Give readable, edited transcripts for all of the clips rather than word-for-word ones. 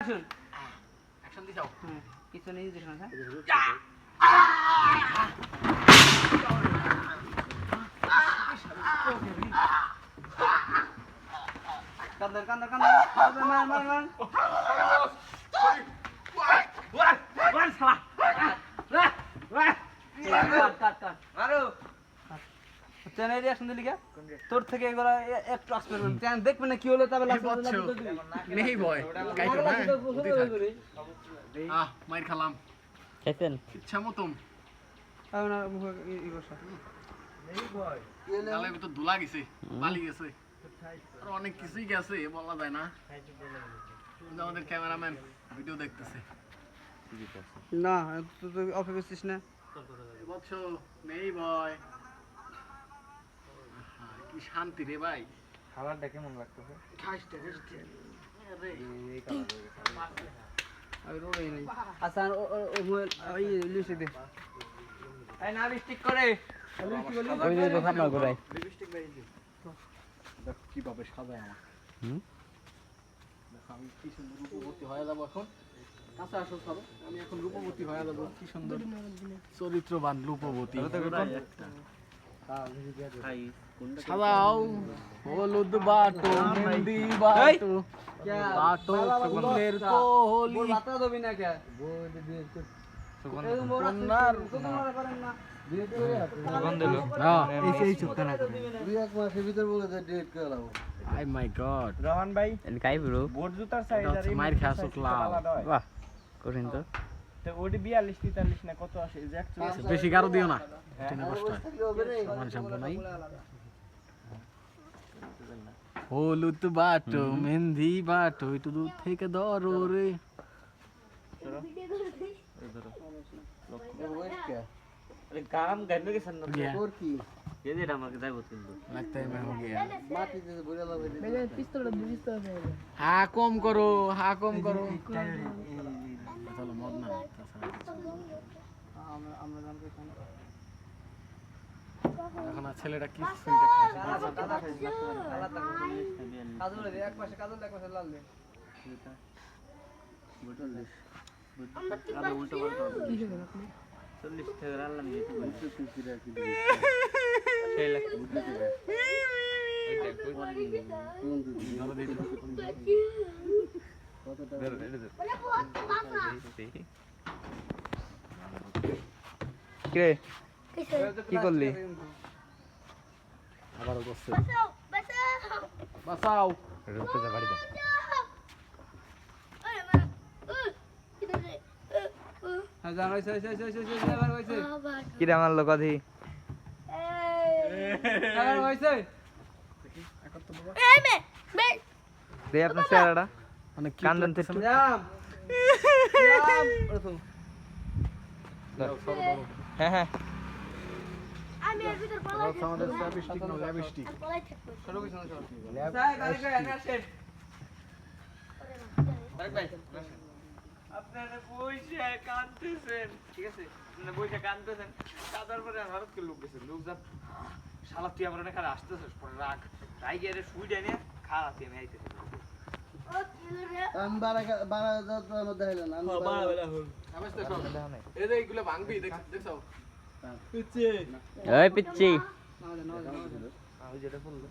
Action action দি যাও কিছু নেই দেখো না কান্দর কান্দর কান্দর মার মার মার ওয়ান শালা কাট কাট মারো চ্যানেল রিঅ্যাকশন দিলি কে তোর থেকে এগুলা একটু এক্সপেরিমেন্ট চ্যানেল দেখবে না কি হলো তবে লাস্ট নেই ভয় কাইটো না মাইর খালাম খাইছেন ইচ্ছা মতম না ই বসা নেই ভয় গালের ভিতর ধুলা গেছে বালি গেছে আর অনেক কিছুই গেছে বলা যায় না কিন্তু আমাদের ক্যামেরাম্যান ভিডিও দেখতেছে না তুই তো অফে বসছিস না বৎস নেই ভয় কি শান্তি রে ভাই খাবারটা কেমন লাগতেছে খাইতে খাইতে আরে আমি রোই নাই আচ্ছা ওই লিখে দে এই না স্টিক করে ওই যে দোকান না ঘুরাই লিপস্টিক বাইরে দে দেখ কিভাবে সাজায় আমার দেখো আমি কি সুন্দর রূপবতী হয়ে যাবো এখন আচ্ছা আসো সব আমি এখন রূপবতী হয়ে যাবো কি সুন্দর চরিত্রবান রূপবতী সাজাও হলুদ বাটো মেহেন্দি বাটো বাটো ফুলের কলি বাতা দেবি না কে কন্যার এই চুক্তা না করে দুই এক মাসের ভিতর বলে যে ডেট করে লাও আই মাই গড রহমান ভাই এন কাই ব্রো বোট জুতার সাইজ আর এই মাইর খাস লাভ বাহ কঠিন তো তো ওডি 42 43 না কত আসে যে অ্যাকচুয়ালি বেশি গারো দিও না হ্যাঁ। টিনে কষ্ট হয় হবে রে সমান সম্পূর্ণ নাই হলুদ বাটো মেহেন্দি বাটো একটু দূর থেকে ধরো রে ওয়েট কে अरे काम करने के सन गया और की ये दे रहा मगर बहुत किंतु लगता है मैं हो गया माटी दे बोले लाओ মেরে পিস্তল দে हाँ कम करो हाँ कम करो चलो मत ना আমরা আমরা জানতে চাই এখন আর ছেলেটা কি সুইটা খাচ্ছে কাজল দে এক পাশে কাজল এক পাশে লাল দে बोतल दे अरे उल्टा पलटा की है आपने 40 টাকা আনলাম দিয়ে তো बोतल पीसी रखी दे সেই লাখ कत टाका কে কি করলি আবার বসছে বাঁচাও রুতে যা বাড়ি যা হ্যাঁ জান হইছে হইছে হইছে হইছে এবার হইছে কি রে আমার লোক আদি এবার হইছে দে আপনার চেহারাটা মানে কান্দন থেকে জাম জাম প্রথম হ্যাঁ হ্যাঁ আমি এর ভিতর পলাই থাকবো আমাদের লিপস্টিক না লিপস্টিক আর পলাই থাকবো শুরু কইছ না স্যার গাড়ি কই এনে আসেন আরেক ভাই আপনারা বইসা কাঁদতেছেন ঠিক আছে আপনারা বইসা কাঁদতেছেন কাঁদার পরে ভারতকে লোক গেছে লোক যা শালা তুই আমার এখানে আসতেছিস পরে রাগ তাই গিয়ে শুই দেনে খাওয়া তুই আমি আইতেছি ও কি রে हम 12 मत देलन हम 12 বেলা হল আমি তো সব এই যে এইগুলো ভাঙবি দেখছো পিছে ওই পিচ্চি নাও দে নাও দে ওই যেটা বললো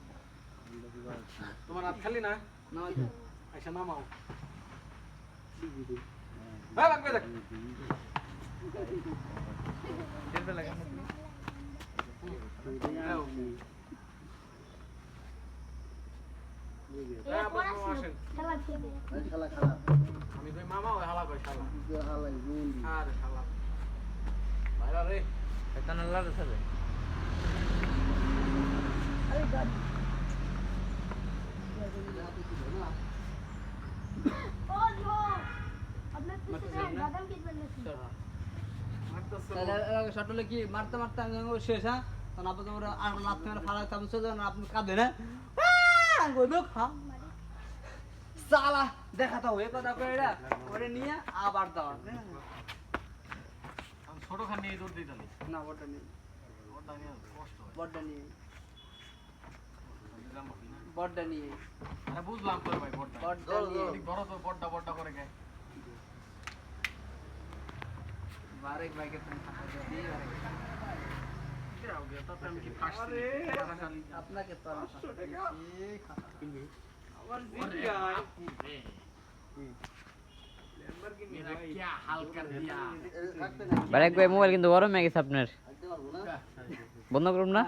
তোমার হাত খালি না নাও দে আচ্ছা নামাও হ্যাঁ লাগবে দেখ যেটা লাগে এ পড়াশোনা খেলা খেলবে खाला खाला আমি কই মামা ওই হালা কই শালা हाल गुंडी আরে শালা বাইরে রে এখানে লাড়া থাকে আরে গড ও নো আপনার পিছে বাদাম কি বললেন তাহলে শটলে কি মারতে মারতে আমি শেষ হ্যাঁ তখন আপনি তোমরা আর লাভ মেরে ফালাতে আমি সোজা আপনি কাঁদে না গোদো খা সালা দেখা তো হয়ে কথা কইরা ওরে নিয়ে আবার দাও আমি ছোট খান নিয়ে দৌড় দিই তাহলে না বড়টা নেই ওটা নিয়ে কষ্ট হয় বড়টা নিয়ে বুঝলাম কি না বড়টা নিয়ে আরে বুঝলাম তো ভাই বড়টা বড়টা নিয়ে বড় তো বড়টা করে গে বারেক ভাইকে তুমি টাকা দিয়ে দিই, বারেক ভাই। কি হয়ে গেল তাতে আমি কি ফাঁসছি আপনাকে তো আমার টাকা দিয়েছি, খাতা। আমার अरे জিজ্ঞাসা बापू रे ল্যাম্বরগিনি मेरा ভাই क्या हाल कर दिया থাকতে না বারেক ভাই মোবাইল কিন্তু গরম হয়ে গেছে আপনার থাকতে পারবো না বন্ধ করুন না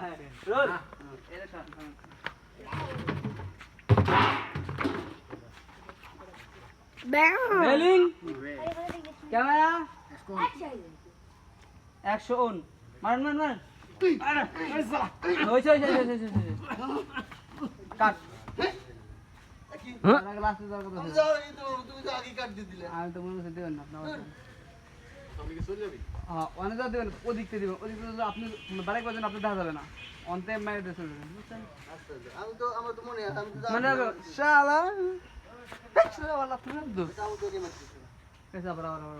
রোল এটা শোন রোলিং ক্যামেরা অ্যাকশন মারুন মারুন মারুন হয়েছে কাট লাস্টে যাওয়ার কথা তুমি ছিল। যাও এই তো তুমি তো আগে কাট দিয়ে দিলে আমি তো মনে করছি দেবেন না আপনার বাসায়। তুমি কি চলে যাবি হ্যাঁ অনেক যা দেবেন ওদিকতে দেবেন ওদিকতে দিলে আপনি বারেক বাজেন আপনি দেখা যাবে না অন্তে মাইরে দিয়ে চলে যাবেন বুঝছেন আচ্ছা আচ্ছা। আমি তো আমার তো মনে আছে আমি তো মানে জানি শালা শালা वाला তুমি দো আমি তো কে মারছি कैसा बराबर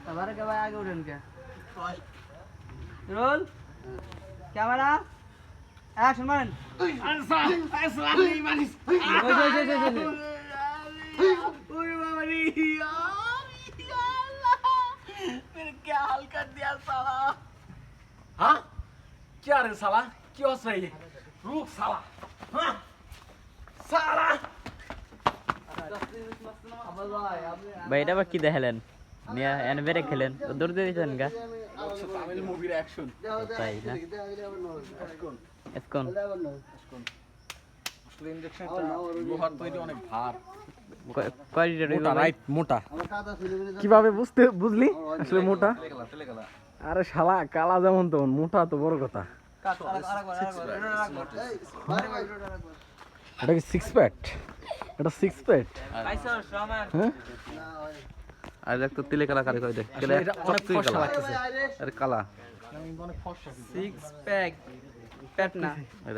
हमारे के भाई आगे उड़न क्या रोल कैमरा एक्शन मैन ऐसा फैसला नहीं मानिस ओए ओए बाबा रे यार फिर क्या हाल कर दिया साला हाँ क्या रे साला क्यों सही है रुक साला हाँ साला अब भाई आपने ভাই এটা আবার কি দেখালেন নিয়ে এনে বেরে খেলেন দৌড় দিয়ে দিয়েছেন গা আমি তামিল মুভির অ্যাকশন দাও তাই না? আবার নয় এসকন আবার নয় ইনজেকশনটা লোহার তৈরি অনেক ভার কয় লিটার হইবো ভাই? মোটা আমার কাদা ছিল বলে কিভাবে বুঝলি আসলে মোটা আরে শালা কালা যেমন তেমন মোটা তো বড় কথা काट এই বারে ভাই এটা কি সিক্স প্যাট এটা সিক্স প্যাট আইসো সমান হ্যাঁ না ভাই আর দেখ তো তিলে কালা কালি কই দেখ কেলে অনেক ফর্সা লাগতেছে আরে আরে কালা অনেক ফর্সা सिक्स पैक পেটনা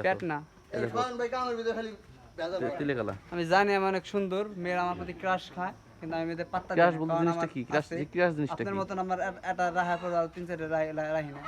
পেটনা এই কোন ভাই কামের ভিতরে খালি ভেজা পড়ে। তিলে কালা আমি জানি আমি অনেক সুন্দর মেয়েরা আমার প্রতি ক্রাশ খায় কিন্তু আমি এদের পাত্তা দিই ক্রাশ না, বলতে কারণ জিনিসটা আমার কি ক্রাশ আছে। ক্রাশ জিনিসটা আপনার কি মতন আমার এটা রাহা পড়ে আর তিন চারটে রাহি না